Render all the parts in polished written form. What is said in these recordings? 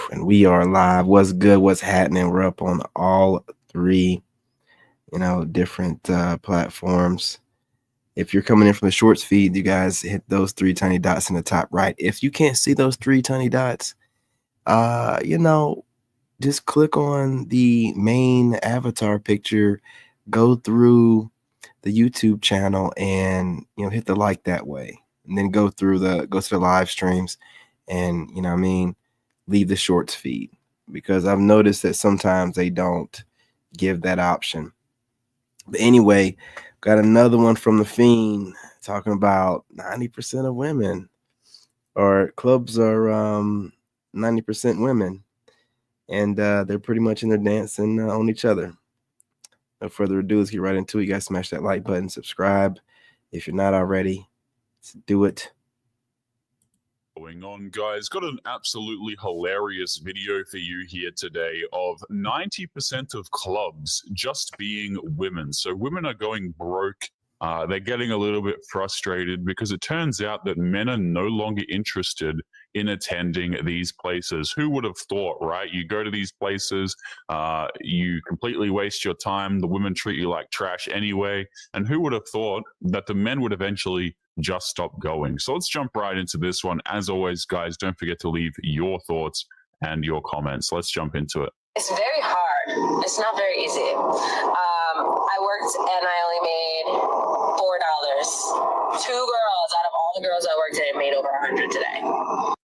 And we are live. What's good? What's happening? We're up on all three, different platforms. If you're coming in from the shorts feed, you guys hit those three tiny dots in the top right. If you can't see those three tiny dots, just click on the main avatar picture, go through the YouTube channel and, hit the like that way. And then go to the live streams and, leave the shorts feed, because I've noticed that sometimes they don't give that option. But anyway, got another one from the Fiend talking about 90% of women, or clubs are 90% women, and they're pretty much in there dancing on each other. No further ado, let's get right into it. You guys smash that like button, subscribe if you're not already. Let's do it. Going on, guys, got an absolutely hilarious video for you here today of 90% of clubs just being women. So women are going broke. They're getting a little bit frustrated because it turns out that men are no longer interested in attending these places. Who would have thought, right? You go to these places, you completely waste your time. The women treat you like trash anyway. And who would have thought that the men would eventually just stop going? So let's jump right into this one. As always, guys, don't forget to leave your thoughts and your comments. Let's jump into it. It's very hard. It's not very easy. I worked and I only made $4. Two girls out of all the girls I worked at made over 100 today.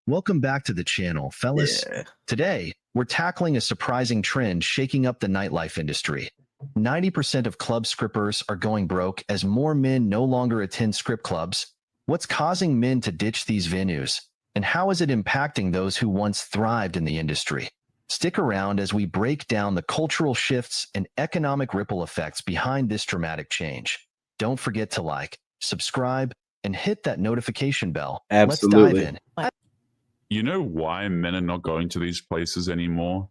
Welcome back to the channel, fellas. Yeah. Today, we're tackling a surprising trend shaking up the nightlife industry. 90% of club scrippers are going broke as more men no longer attend strip clubs. What's causing men to ditch these venues? And how is it impacting those who once thrived in the industry? Stick around as we break down the cultural shifts and economic ripple effects behind this dramatic change. Don't forget to like, subscribe, and hit that notification bell. Absolutely. Let's dive in. You know why men are not going to these places anymore?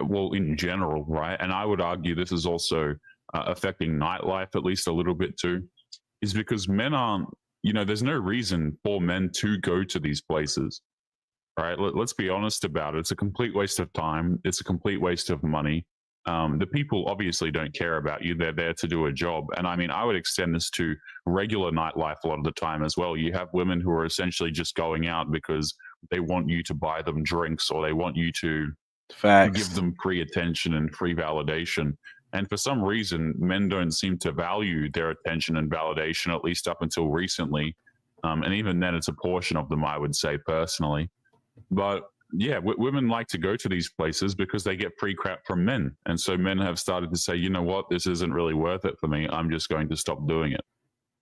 Well, in general, right? And I would argue this is also affecting nightlife at least a little bit too, is because men aren't, there's no reason for men to go to these places, right? Let's be honest about it. It's a complete waste of time. It's a complete waste of money. The people obviously don't care about you. They're there to do a job. And I mean, I would extend this to regular nightlife a lot of the time as well. You have women who are essentially just going out because they want you to buy them drinks, or they want you to give them free attention and free validation. And for some reason, men don't seem to value their attention and validation, at least up until recently. And even then, it's a portion of them, I would say, personally. But yeah, women like to go to these places because they get free crap from men. And so men have started to say, you know what, this isn't really worth it for me. I'm just going to stop doing it.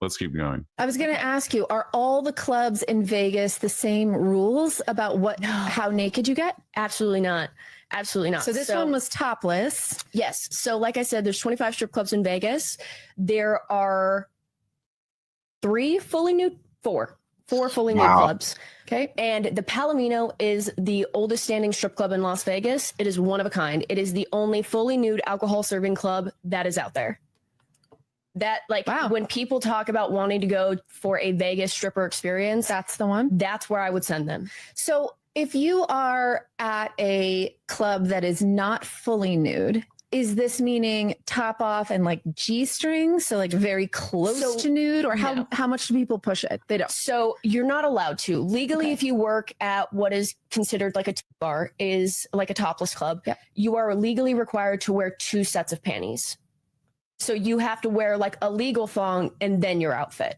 Let's keep going. I was going to ask you, are all the clubs in Vegas the same rules about how naked you get? Absolutely not. Absolutely not. So this one was topless. Yes. So like I said, there's 25 strip clubs in Vegas. There are four fully nude clubs. Okay. And the Palomino is the oldest standing strip club in Las Vegas. It is one of a kind. It is the only fully nude alcohol serving club that is out there. That when people talk about wanting to go for a Vegas stripper experience, that's the one. That's where I would send them. So if you are at a club that is not fully nude, is this meaning top off and like G-strings? So like very close to nude, or how much do people push it? They don't. So you're not allowed to. Legally, if you work at what is considered like a bar, is like a topless club, you are legally required to wear 2 sets of panties. So you have to wear like a legal thong and then your outfit.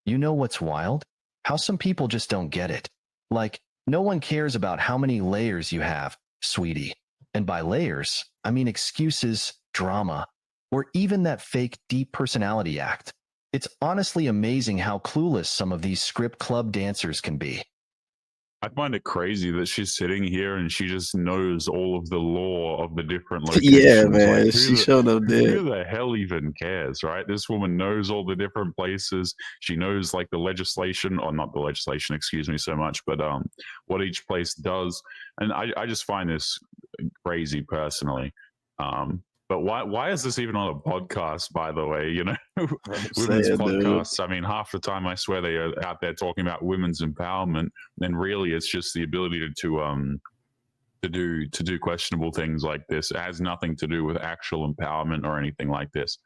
You know what's wild? How some people just don't get it. Like, no one cares about how many layers you have, sweetie. And by layers, I mean excuses, drama, or even that fake deep personality act. It's honestly amazing how clueless some of these strip club dancers can be. I find it crazy that she's sitting here and she just knows all of the lore of the different locations. Yeah, man. Like, she showed up there. Who the hell even cares, right? This woman knows all the different places. She knows like the legislation, or not the legislation, excuse me so much, but what each place does. And I just find this crazy personally. But why is this even on a podcast, by the way? You know, women's saying, dude. podcasts. I mean, half the time I swear they are out there talking about women's empowerment, and really it's just the ability to do questionable things like this. It has nothing to do with actual empowerment or anything like this.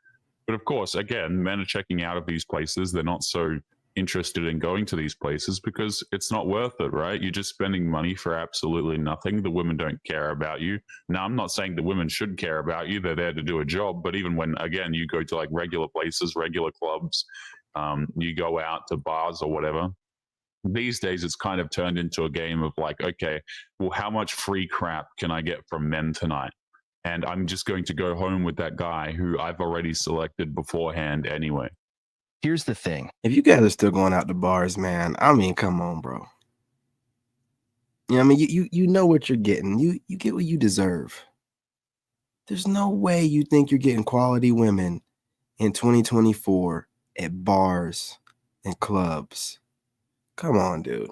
But of course, again, men are checking out of these places. They're not so interested in going to these places because it's not worth it, right? You're just spending money for absolutely nothing. The women don't care about you. Now, I'm not saying the women should care about you. They're there to do a job. But even when, again, you go to like regular places, regular clubs, you go out to bars or whatever, these days it's kind of turned into a game of like, okay, well, how much free crap can I get from men tonight? And I'm just going to go home with that guy who I've already selected beforehand anyway. Here's the thing. If you guys are still going out to bars, man, I mean, come on, bro. You know, I mean, you know what you're getting. You get what you deserve. There's no way you think you're getting quality women in 2024 at bars and clubs. Come on, dude.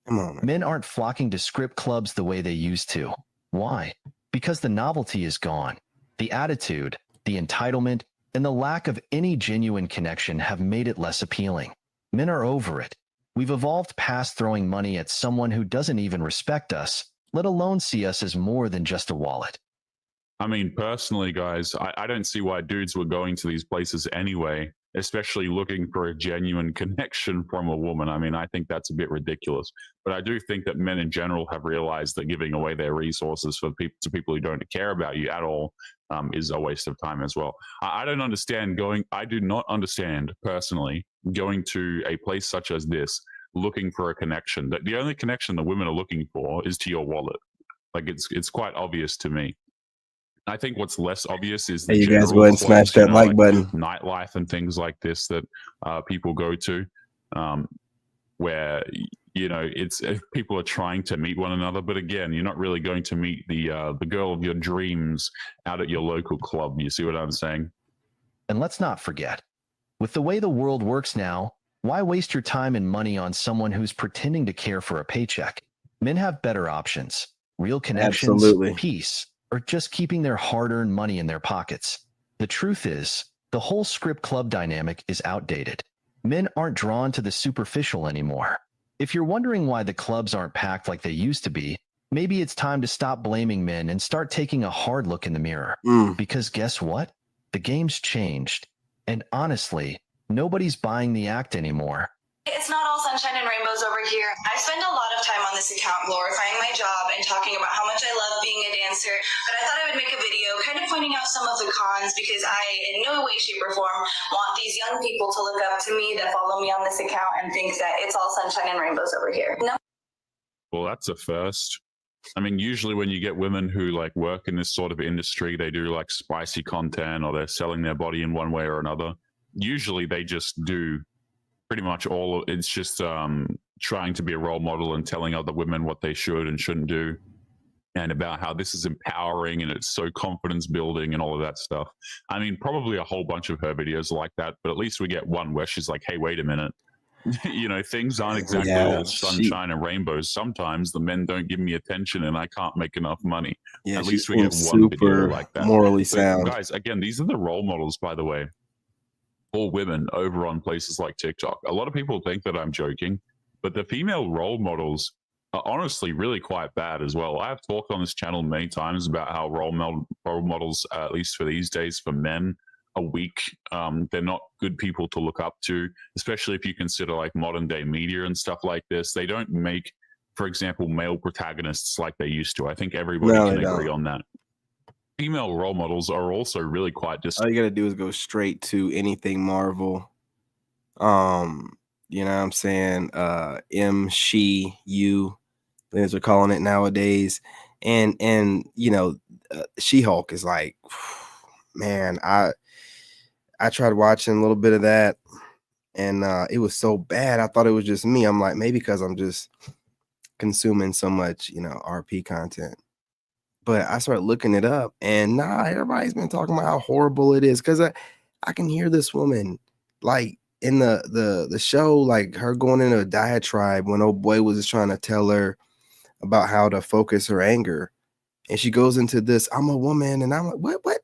Come on, man. Men aren't flocking to strip clubs the way they used to. Why? Because the novelty is gone. The attitude, the entitlement, and the lack of any genuine connection have made it less appealing. Men are over it. We've evolved past throwing money at someone who doesn't even respect us, let alone see us as more than just a wallet. I mean, personally, guys, I don't see why dudes were going to these places anyway, especially looking for a genuine connection from a woman. I mean, I think that's a bit ridiculous. But I do think that men in general have realized that giving away their resources to people who don't care about you at all is a waste of time as well. I don't understand I do not understand personally going to a place such as this, looking for a connection. That the only connection the women are looking for is to your wallet. Like it's quite obvious to me. I think what's less obvious is the Hey, you guys general go ahead and smash clubs, you that know, like button. nightlife and things like this that people go to, where you know it's people are trying to meet one another. But again, you're not really going to meet the girl of your dreams out at your local club. You see what I'm saying? And let's not forget, with the way the world works now, why waste your time and money on someone who's pretending to care for a paycheck? Men have better options, real connections, Absolutely. peace, or just keeping their hard-earned money in their pockets. The truth is, the whole strip club dynamic is outdated. Men aren't drawn to the superficial anymore. If you're wondering why the clubs aren't packed like they used to be, maybe it's time to stop blaming men and start taking a hard look in the mirror. Because guess what? The game's changed. And honestly, nobody's buying the act anymore. It's not all sunshine and rainbows over here. I spend a lot of time on this account glorifying my job and talking about how much I love being a dancer, but I thought I would make a video kind of pointing out some of the cons because I, in no way, shape, or form, want these young people to look up to me that follow me on this account and think that it's all sunshine and rainbows over here. No. Well, that's a first. I mean, usually when you get women who like work in this sort of industry, they do like spicy content or they're selling their body in one way or another. Usually they just do pretty much all. It's just trying to be a role model and telling other women what they should and shouldn't do, and about how this is empowering and it's so confidence building and all of that stuff. I mean, probably a whole bunch of her videos like that, but at least we get one where she's like, hey, wait a minute. You know, things aren't exactly all sunshine and rainbows. Sometimes the men don't give me attention and I can't make enough money. Yeah, at least we get one video like that. Morally So, sound. guys, again, these are the role models, by the way, for women over on places like TikTok. A lot of people think that I'm joking, but the female role models are honestly really quite bad as well. I have talked on this channel many times about how role models, at least for these days, for men, are weak. They're not good people to look up to, especially if you consider like modern day media and stuff like this. They don't make, for example, male protagonists like they used to. I think everybody can agree on that. Female role models are also really quite All you gotta do is go straight to anything Marvel. You know what I'm saying? M, she, you, as they're calling it nowadays. And you know, She-Hulk is like, man, I tried watching a little bit of that and it was so bad. I thought it was just me. I'm like, maybe because I'm just consuming so much, you know, RP content. But I started looking it up and everybody's been talking about how horrible it is. Cause I can hear this woman like in the show, like her going into a diatribe when old boy was just trying to tell her about how to focus her anger. And she goes into this, I'm a woman. And I'm like, what?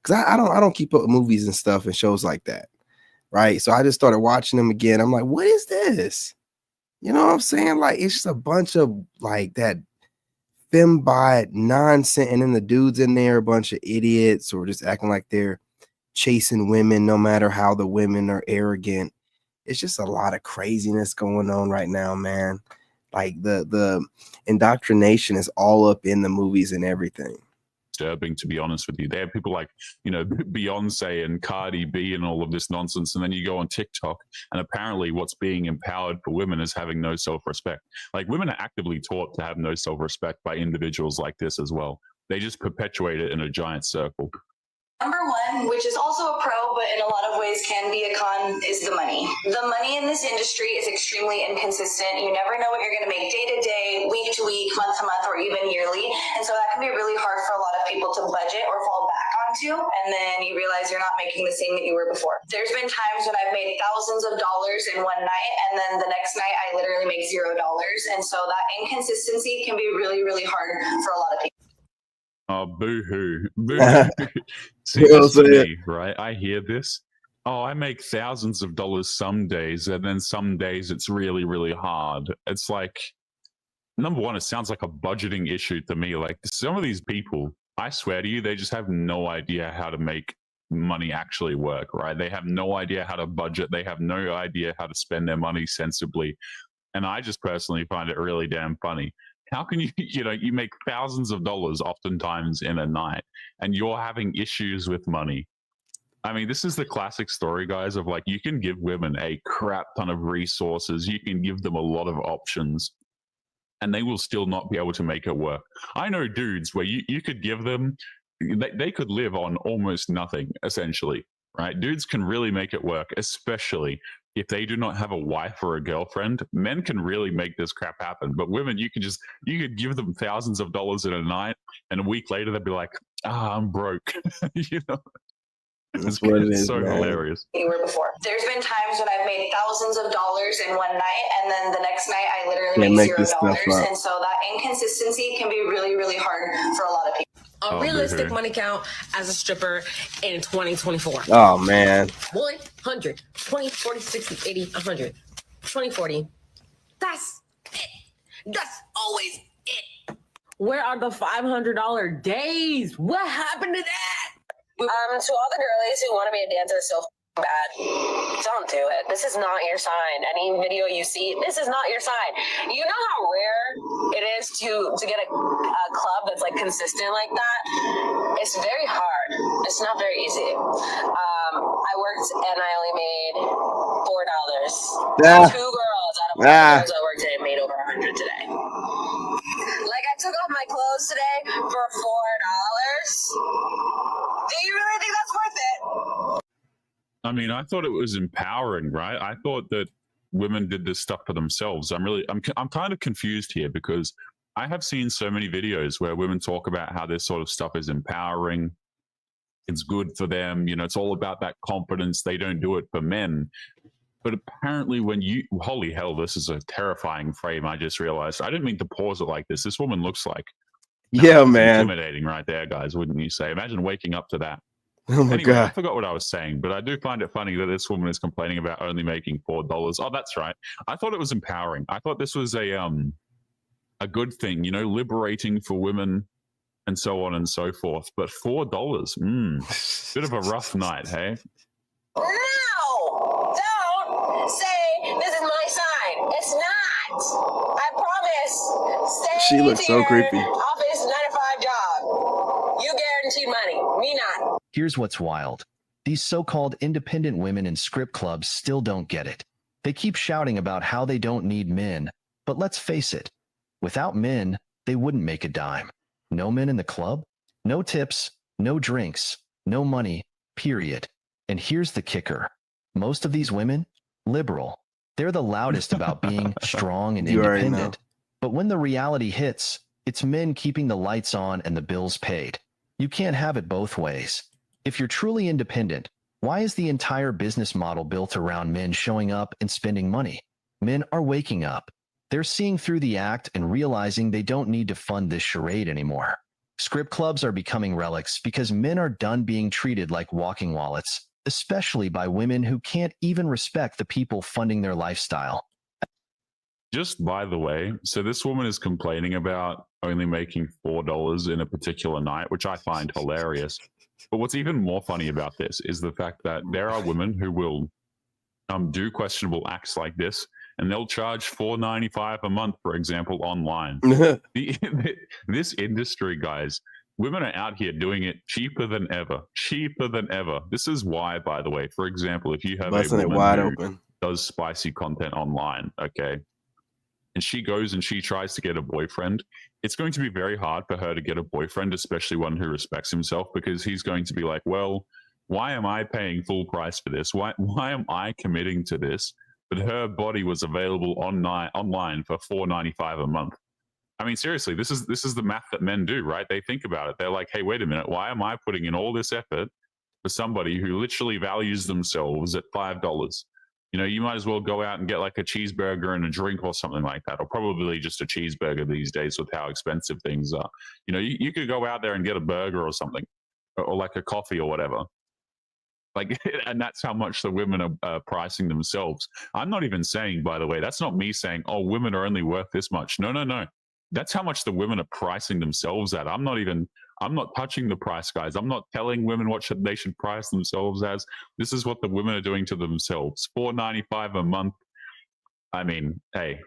because I don't keep up with movies and stuff and shows like that, right? So I just started watching them again. I'm like, what is this? You know what I'm saying? Like, it's just a bunch of like that fembot nonsense, and then the dudes in there, a bunch of idiots or just acting like they're chasing women, no matter how the women are arrogant. It's just a lot of craziness going on right now, man. Like the indoctrination is all up in the movies and everything. Disturbing, to be honest with you. They have people like, you know, Beyonce and Cardi B and all of this nonsense, and then you go on TikTok, and apparently what's being empowered for women is having no self-respect. Like, women are actively taught to have no self-respect by individuals like this as well. They just perpetuate it in a giant circle. Number one, which is also a pro, but in a lot of ways can be a con, is the money. The money in this industry is extremely inconsistent. You never know what you're going to make day to day, week to week, month to month, or even yearly. And so that can be really hard for a lot of people to budget or fall back onto. And then you realize you're not making the same that you were before. There's been times when I've made thousands of dollars in one night, and then the next night I literally make $0. And so that inconsistency can be really, really hard for a lot of people. Oh, boo-hoo. Boo-hoo. See, this is me, right? I hear this. Oh, I make thousands of dollars some days, and then some days it's really, really hard. It's like, number one, it sounds like a budgeting issue to me. Like, some of these people, I swear to you, they just have no idea how to make money actually work, right? They have no idea how to budget. They have no idea how to spend their money sensibly. And I just personally find it really damn funny. How can you, you make thousands of dollars oftentimes in a night, and you're having issues with money? I mean, this is the classic story, guys, of like, you can give women a crap ton of resources. You can give them a lot of options, and they will still not be able to make it work. I know dudes where you could give them, they could live on almost nothing, essentially, right? Dudes can really make it work, especially if they do not have a wife or a girlfriend. Men can really make this crap happen. But women, you could give them thousands of dollars in a night, and a week later they'd be like, I'm broke. That's what it is, so man. Hilarious. You were before. There's been times when I've made thousands of dollars in one night, and then the next night I literally make $0. And so that inconsistency can be really, really hard for a lot of people. A realistic money count as a stripper in 2024. Oh, man. 100, 20, 40, 60, 80, 100, 20, 40. That's it. That's always it. Where are the $500 days? What happened to that? To all the girlies who want to be a dancer so bad, don't do it. This is not your sign. Any video you see, this is not your sign. You know how rare it is to get a club that's like consistent like that? It's very hard. It's not very easy. I worked and I only made $4. 2 girls out of all the girls I worked at made over 100 today. Like, I took off my clothes today for $4. Do you really think that's worth it? I mean, I thought it was empowering, right? I thought that women did this stuff for themselves. I'm kind of confused here, because I have seen so many videos where women talk about how this sort of stuff is empowering. It's good for them. It's all about that confidence. They don't do it for men. But apparently holy hell, this is a terrifying frame. I just realized. I didn't mean to pause it like this. This woman looks like, yeah, man, intimidating right there, guys. Wouldn't you say? Imagine waking up to that. Oh my God. I forgot what I was saying, but I do find it funny that this woman is complaining about only making $4. Oh, that's right. I thought it was empowering. I thought this was a good thing, liberating for women and so on and so forth. But $4, bit of a rough night, hey? No! Don't say this is my sign. It's not. I promise. Stay She looks to so your creepy. office 9-to-5 job. You guaranteed money. Me not. Here's what's wild. These so-called independent women in script clubs still don't get it. They keep shouting about how they don't need men, but let's face it, without men, they wouldn't make a dime. No men in the club, no tips, no drinks, no money, period. And here's the kicker. Most of these women, liberal. They're the loudest about being strong and independent. But when the reality hits, it's men keeping the lights on and the bills paid. You can't have it both ways. If you're truly independent, why is the entire business model built around men showing up and spending money? Men are waking up. They're seeing through the act and realizing they don't need to fund this charade anymore. Script clubs are becoming relics because men are done being treated like walking wallets, especially by women who can't even respect the people funding their lifestyle. Just by the way, so this woman is complaining about only making $4 in a particular night, which I find hilarious. But what's even more funny about this is the fact that there are women who will do questionable acts like this, and they'll charge $4.95 a month, for example, online. This industry, guys, women are out here doing it cheaper than ever. Cheaper than ever. This is why, by the way, for example, if you have Busting a it woman wide who open. does spicy content online, okay, and she goes and she tries to get a boyfriend, it's going to be very hard for her to get a boyfriend, especially one who respects himself, because he's going to be like, well, why am I paying full price for this? Why am I committing to this? But her body was available online for $4.95 a month. I mean, seriously, this is the math that men do, right? They think about it. They're like, hey, wait a minute, why am I putting in all this effort for somebody who literally values themselves at $5? You know, you might as well go out and get like a cheeseburger and a drink or something like that, or probably just a cheeseburger these days with how expensive things are. You know, you could go out there and get a burger or something, or like a coffee or whatever. Like, and that's how much the women are pricing themselves. I'm not even saying, by the way, that's not me saying, oh, women are only worth this much. No. That's how much the women are pricing themselves at. I'm not touching the price, guys. I'm not telling women what they should price themselves as. This is what the women are doing to themselves. $4.95 a month. I mean, hey,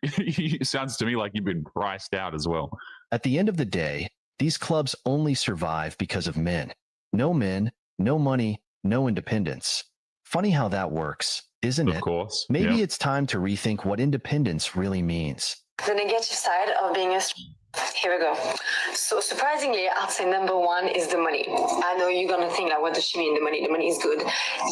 it sounds to me like you've been priced out as well. At the end of the day, these clubs only survive because of men. No men, no money, no independence. Funny how that works, isn't it? Of course. Maybe Yeah. it's time to rethink what independence really means. The negative side of being a here we go. So surprisingly, I'd say number one is the money. I know you're gonna think like, what does she mean? The money is good.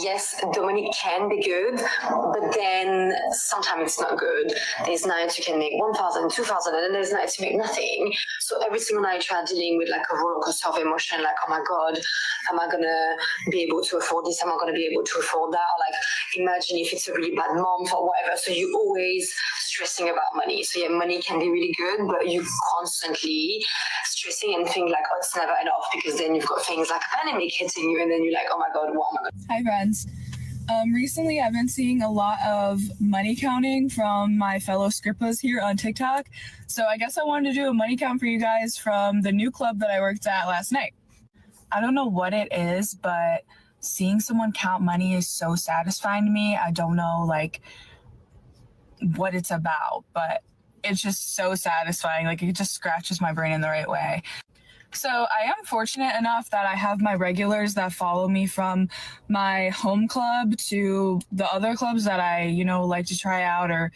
Yes, the money can be good, but then sometimes it's not good. There's nights you can make 1,000, 2,000, and then there's nights you make nothing. So every single night you're dealing with like a roller coaster of emotion, like, oh my God, am I gonna be able to afford this? Am I gonna be able to afford that? Or like, imagine if it's a really bad month or whatever. So you're always stressing about money. So yeah, money can be really good, but you constantly stressing and think like, oh, it's never enough, because then you've got things like a pandemic hitting you, and then you're like, oh my God, what am I gonna? Hi friends. Recently I've been seeing a lot of money counting from my fellow Scrippas here on TikTok. So I guess I wanted to do a money count for you guys from the new club that I worked at last night. I don't know what it is, but seeing someone count money is so satisfying to me. I don't know like what it's about, but it's just so satisfying. Like it just scratches my brain in the right way. So I am fortunate enough that I have my regulars that follow me from my home club to the other clubs that I, like to try out. Or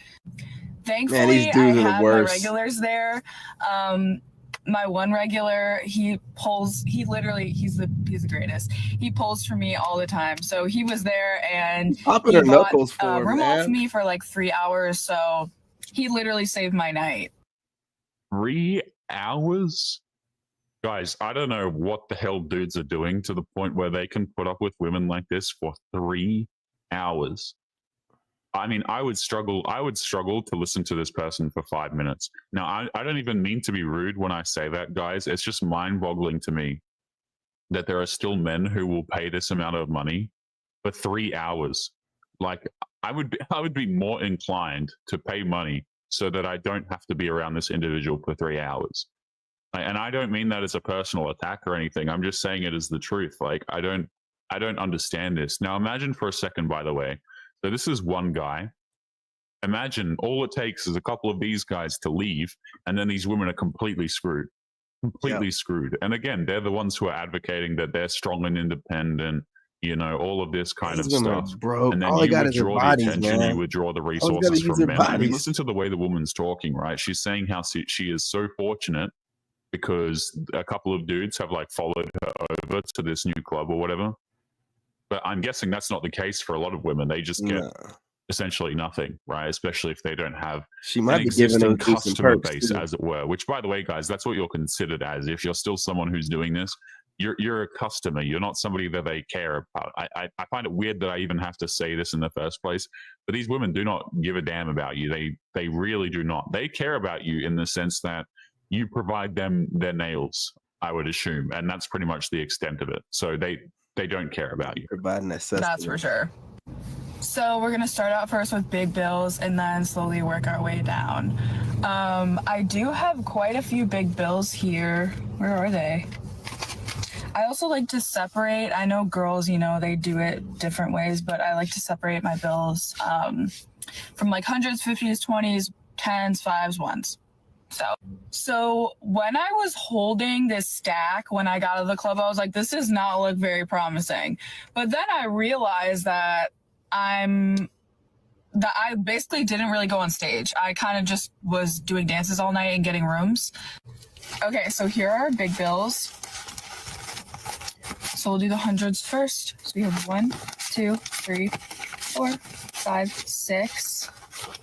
thankfully, these dudes I are the have my worst. regulars there. My one regular, he's the greatest. He pulls for me all the time. So he was there and Popping he her bought knuckles for a him, room off man. me for like 3 hours. So he literally saved my night. 3 hours? Guys, I don't know what the hell dudes are doing to the point where they can put up with women like this for 3 hours. I mean, I would struggle to listen to this person for 5 minutes. Now, I don't even mean to be rude when I say that, guys. It's just mind-boggling to me that there are still men who will pay this amount of money for 3 hours. Like, I would be more inclined to pay money so that I don't have to be around this individual for 3 hours. And I don't mean that as a personal attack or anything. I'm just saying it as the truth. Like, I don't understand this. Now, imagine for a second, by the way. So this is one guy. Imagine all it takes is a couple of these guys to leave, and then these women are completely screwed. Completely screwed. And again, they're the ones who are advocating that they're strong and independent, all of this kind of These women are stuff. broke. And then All they you got is their withdraw bodies, the attention, man. you withdraw the gotta resources use from their men. I mean, bodies. listen to the way the woman's talking, right? She's saying how she is so fortunate because a couple of dudes have like followed her over to this new club or whatever. But I'm guessing that's not the case for a lot of women. They just get Nah. essentially nothing, right? Especially if they don't have She an might be giving existing them decent customer perks base, too. as it were. Which, by the way, guys, that's what you're considered as. If you're still someone who's doing this, you're a customer. You're not somebody that they care about. I find it weird that I even have to say this in the first place, but these women do not give a damn about you. They really do not. They care about you in the sense that you provide them their nails. I would assume, and that's pretty much the extent of it. So they don't care about you. Providing that sustenance. That's for sure. So we're gonna start out first with big bills and then slowly work our way down. I do have quite a few big bills here. Where are they? I also like to separate. I know girls, you know, they do it different ways, but I like to separate my bills from like hundreds, 50s, 20s, 10s, 5s, 1s. So when I was holding this stack when I got out of the club, I was like, this does not look very promising. But then I realized that I basically didn't really go on stage. I kind of just was doing dances all night and getting rooms. Okay, so here are our big bills. So we'll do the hundreds first. So we have 1, 2, 3, 4, 5, 6.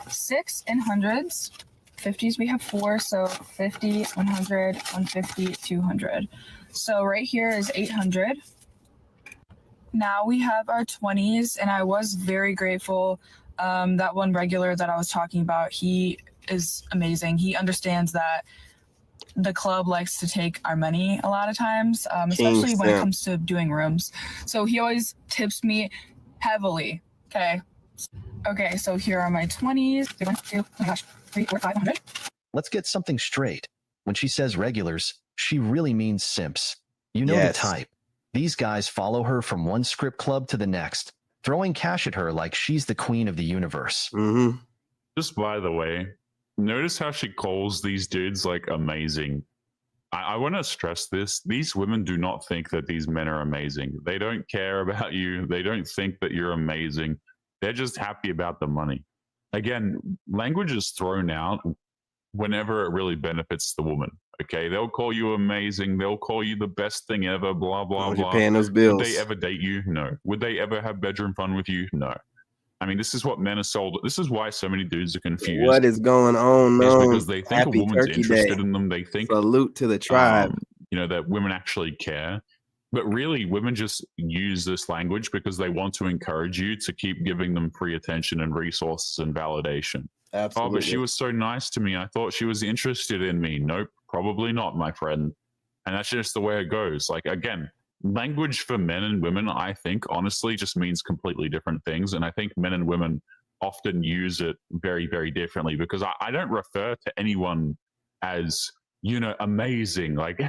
6 in hundreds. 50s we have 4, so 50, 100, 150, 200. So right here is 800. Now we have our 20s, and I was very grateful. That one regular that I was talking about, he is amazing. He understands that the club likes to take our money a lot of times, especially when it comes to doing rooms. So he always tips me heavily. Okay, so here are my 20s. 1, 2, oh my gosh, 3, 4, 500. Let's get something straight. When she says regulars, she really means simps. You know the type. These guys follow her from one script club to the next, throwing cash at her like she's the queen of the universe. Mm-hmm. Just by the way, notice how she calls these dudes like amazing. I want to stress this. These women do not think that these men are amazing. They don't care about you. They don't think that you're amazing. They're just happy about the money. Again, language is thrown out whenever it really benefits the woman. Okay, they'll call you amazing. They'll call you the best thing ever. Blah blah blah. Paying those bills. Would they ever date you? No. Would they ever have bedroom fun with you? No. I mean, this is what men are sold. This is why so many dudes are confused. What is going on? Is because they think a woman's interested in them. They think salute to the tribe. You know, that women actually care. But really, women just use this language because they want to encourage you to keep giving them free attention and resources and validation. Absolutely. Oh, but she was so nice to me. I thought she was interested in me. Nope, probably not, my friend. And that's just the way it goes. Like, again, language for men and women, I think, honestly, just means completely different things. And I think men and women often use it very, very differently because I don't refer to anyone as, you know, amazing. Like,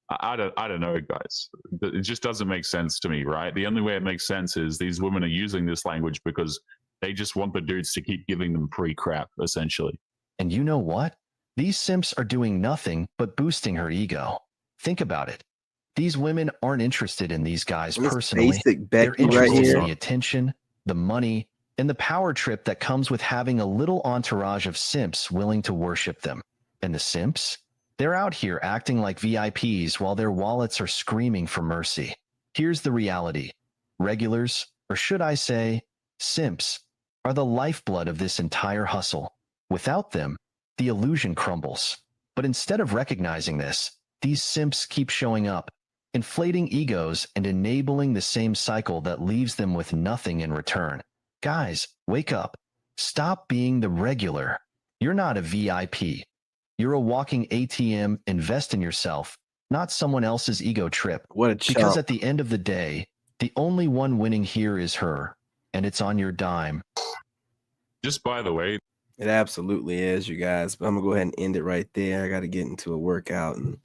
I don't know, guys. It just doesn't make sense to me, right? The only way it makes sense is these women are using this language because they just want the dudes to keep giving them free crap, essentially. And you know what? These simps are doing nothing but boosting her ego. Think about it. These women aren't interested in these guys personally. They're interested in the attention, the money, and the power trip that comes with having a little entourage of simps willing to worship them. And the simps? They're out here acting like VIPs while their wallets are screaming for mercy. Here's the reality. Regulars, or should I say, simps, are the lifeblood of this entire hustle. Without them, the illusion crumbles. But instead of recognizing this, these simps keep showing up, inflating egos and enabling the same cycle that leaves them with nothing in return. Guys, wake up. Stop being the regular. You're not a VIP. You're a walking ATM. Invest in yourself, not someone else's ego trip. What a chump. Because at the end of the day, the only one winning here is her, and it's on your dime. Just by the way, it absolutely is, you guys. But I'm gonna go ahead and end it right there. I got to get into a workout and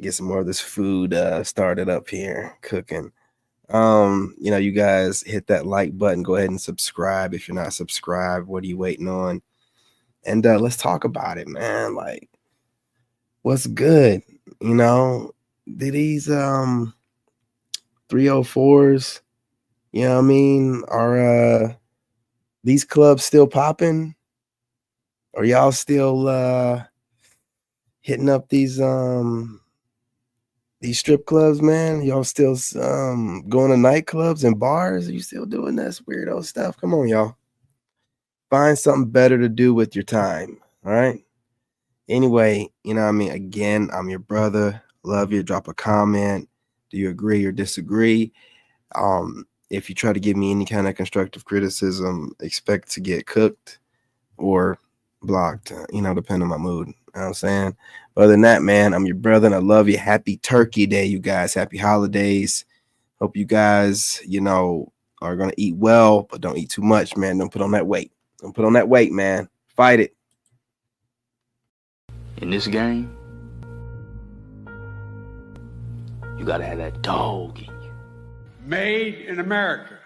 get some more of this food started up here, cooking. You know, you guys hit that like button. Go ahead and subscribe if you're not subscribed. What are you waiting on? And let's talk about it, man. Like, what's good? You know, do these 304s, you know what I mean, are these clubs still popping? Are y'all still hitting up these strip clubs, man? Y'all still going to nightclubs and bars? Are you still doing this weirdo stuff? Come on, y'all. Find something better to do with your time, all right? Anyway, you know what I mean? Again, I'm your brother. Love you. Drop a comment. Do you agree or disagree? If you try to give me any kind of constructive criticism, expect to get cooked or blocked, you know, depending on my mood. You know what I'm saying? Other than that, man, I'm your brother and I love you. Happy Turkey Day, you guys. Happy holidays. Hope you guys, are going to eat well, but don't eat too much, man. Don't put on that weight. Don't put on that weight, man. Fight it. In this game, you got to have that dog in you. Made in America.